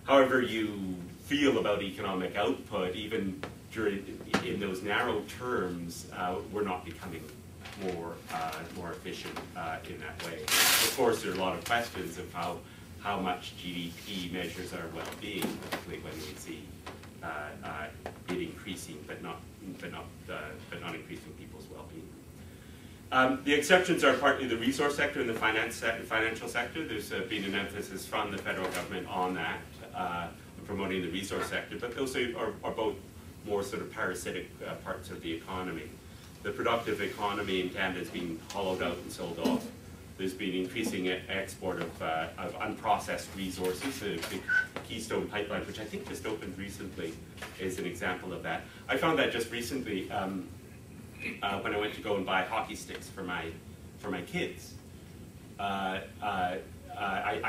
however you feel about economic output, even in those narrow terms, we're not becoming more efficient in that way. Of course, there are a lot of questions of how much GDP measures our well-being, particularly when we see it increasing, but not increasing people's well-being. The exceptions are partly the resource sector and the financial sector. There's been an emphasis from the federal government on that, promoting the resource sector, but those are both more sort of parasitic parts of the economy. The productive economy in Canada is being hollowed out and sold off. There's been increasing export of unprocessed resources. The big Keystone Pipeline, which I think just opened recently, is an example of that. I found that just recently when I went to go and buy hockey sticks for my kids. I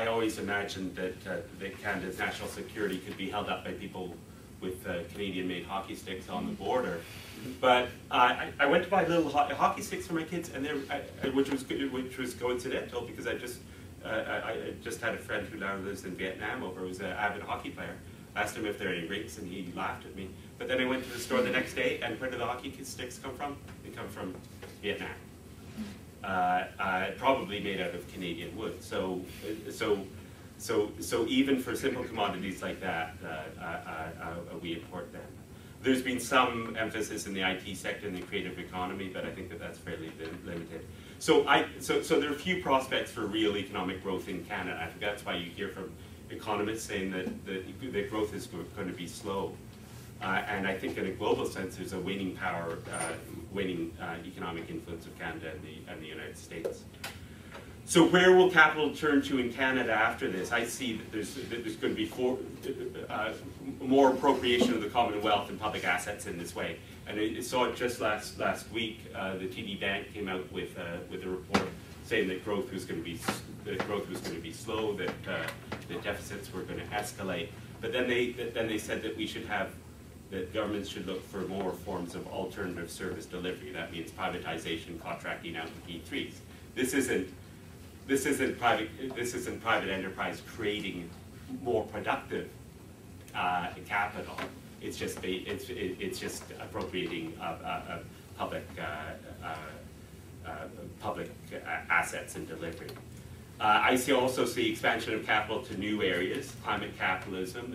always imagined that Canada's national security could be held up by people with Canadian-made hockey sticks on the border. But I went to buy little hockey sticks for my kids, and which was coincidental because I just had a friend who now lives in Vietnam over, who was an avid hockey player. Asked him if there are any rinks, and he laughed at me. But then I went to the store the next day, and where do the hockey sticks come from? They come from Vietnam. Probably made out of Canadian wood. So even for simple commodities like that, we import them. There's been some emphasis in the IT sector and the creative economy, but I think that that's fairly limited. So there are few prospects for real economic growth in Canada. I think that's why you hear from economists saying that growth is going to be slow. And I think in a global sense, there's a waning power, waning economic influence of Canada and the United States. So where will capital turn to in Canada after this? I see that there's going to be more appropriation of the Commonwealth and public assets in this way. And I saw it just last week. The TD Bank came out with a report saying that growth was going to be slow, that the deficits were going to escalate. But then they said that that governments should look for more forms of alternative service delivery. That means privatization, contracting out the P3s. This isn't private enterprise creating more productive capital. It's just appropriating public assets and delivery. I also see expansion of capital to new areas. Climate capitalism.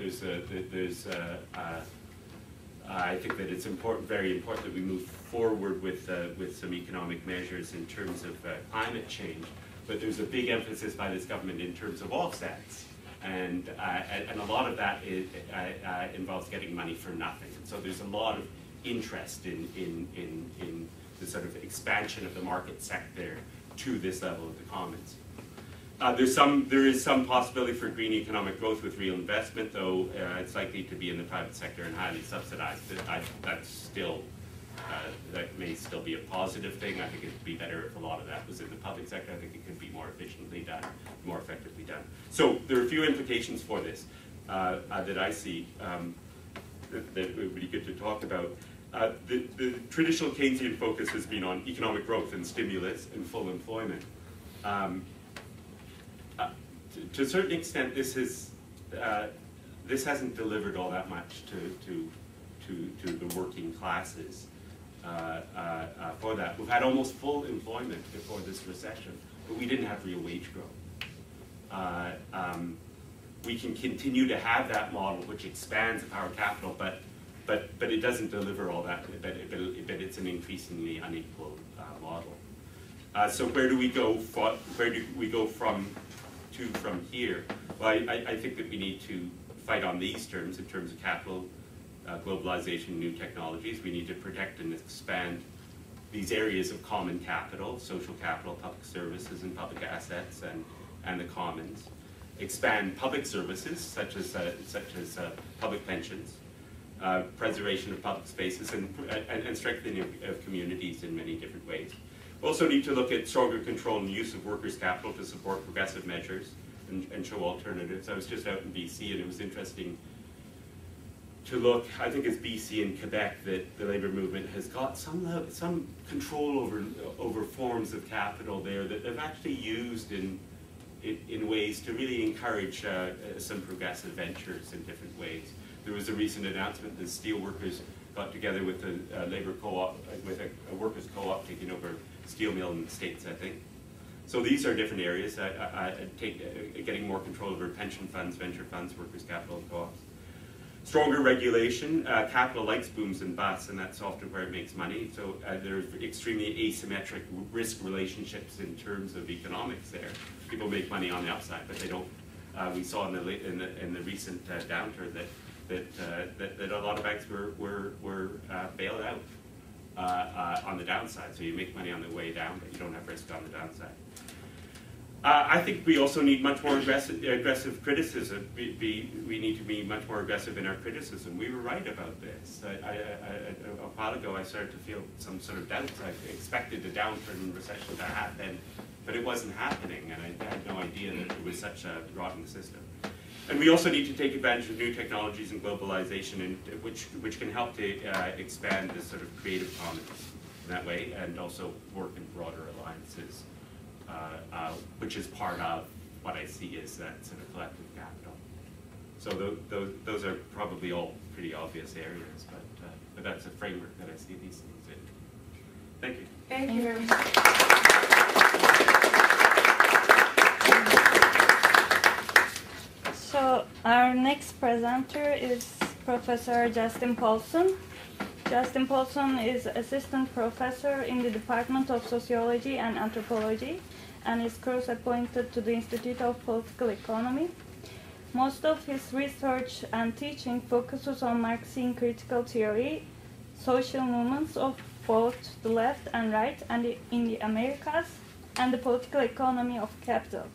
I think that it's very important that we move forward with some economic measures in terms of climate change. But there's a big emphasis by this government in terms of offsets, and a lot of that involves getting money for nothing. And so there's a lot of interest in the sort of expansion of the market sector to this level of the commons. There is some possibility for green economic growth with real investment, though it's likely to be in the private sector and highly subsidized. That may still be a positive thing. I think it would be better if a lot of that was in the public sector. I think it could be more efficiently done, more effectively done. So there are a few implications for this that I see that would be good to talk about. The traditional Keynesian focus has been on economic growth and stimulus and full employment. To a certain extent, this hasn't delivered all that much to the working classes. For that, we've had almost full employment before this recession, but we didn't have real wage growth. We can continue to have that model, which expands the power of capital, but it doesn't deliver all that. But it's an increasingly unequal model. So where do we go? Where do we go from here? Well, I think that we need to fight on these terms in terms of capital. Globalization, new technologies. We need to protect and expand these areas of common capital, social capital, public services, and public assets, and the commons. Expand public services such as public pensions, preservation of public spaces, and strengthening of communities in many different ways. We also need to look at stronger control and use of workers' capital to support progressive measures and show alternatives. I was just out in BC, and it was interesting to look. I think it's BC and Quebec that the labour movement has got some control over forms of capital there that they've actually used in in ways to really encourage some progressive ventures in different ways. There was a recent announcement that steel workers got together with a labor co-op, with a workers co-op taking over steel mill in the States, I think. So these are different areas. Getting more control over pension funds, venture funds, workers' capital co-ops. Stronger regulation. Capital likes booms and busts, and that's often where it makes money. So there's extremely asymmetric risk relationships in terms of economics there. People make money on the upside, but they don't. We saw in the recent downturn that a lot of banks were bailed out on the downside. So you make money on the way down, but you don't have risk on the downside. I think we also need much more aggressive criticism. We need to be much more aggressive in our criticism. We were right about this. A while ago, I started to feel some sort of doubts. I expected a downturn and recession to happen, but it wasn't happening, and I had no idea that it was such a rotten system. And we also need to take advantage of new technologies and globalization, which can help to expand this sort of creative commons in that way, and also work in broader alliances, which is part of what I see as that sort of collective capital. So those are probably all pretty obvious areas, but that's a framework that I see these things in. Thank you. Thank you very much. So our next presenter is Professor Justin Paulson. Justin Paulson is assistant professor in the Department of Sociology and Anthropology and is cross-appointed to the Institute of Political Economy. Most of his research and teaching focuses on Marxian critical theory, social movements of both the left and right and in the Americas, and the political economy of capital.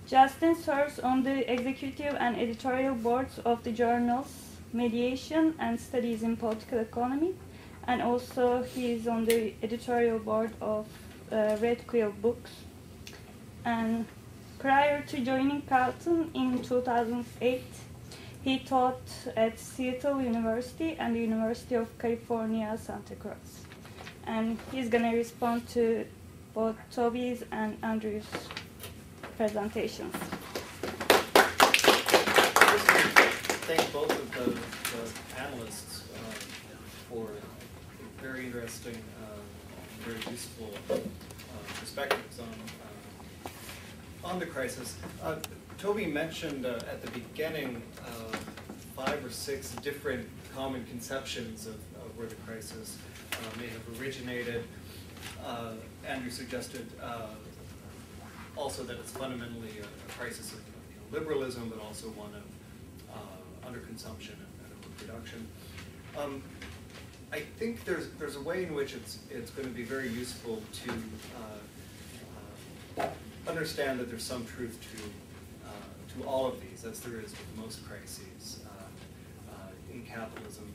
Justin serves on the executive and editorial boards of the journals Mediation and Studies in Political Economy, and also he is on the editorial board of Red Quill Books. And prior to joining Carleton in 2008, he taught at Seattle University and the University of California, Santa Cruz. And he's going to respond to both Toby's and Andrew's presentations. Thank both of the panelists for very interesting, very useful perspectives on the crisis. Toby mentioned at the beginning 5 or 6 different common conceptions of where the crisis may have originated. Andrew suggested also that it's fundamentally a crisis of liberalism, but also one of underconsumption and overproduction. I think there's a way in which it's going to be very useful to understand that there's some truth to all of these, as there is with most crises in capitalism.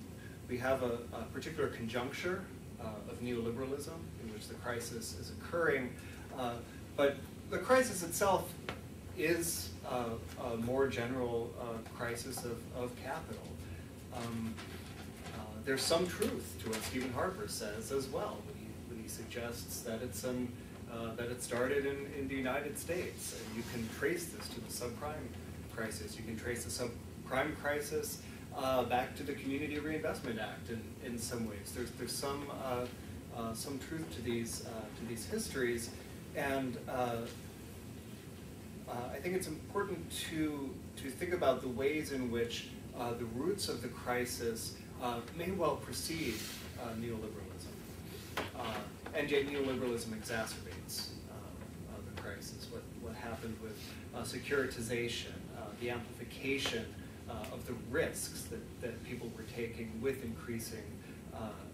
We have a particular conjuncture of neoliberalism in which the crisis is occurring, but the crisis itself is a more general crisis of capital. There's some truth to what Stephen Harper says as well when he suggests that that it started in the United States, and you can trace this to the subprime crisis. You can trace the subprime crisis back to the Community Reinvestment Act in some ways. There's some truth to these histories, and I think it's important to think about the ways in which the roots of the crisis may well precede neoliberalism, and yet neoliberalism exacerbates the crisis. What happened with securitization, the amplification of the risks that people were taking with increasing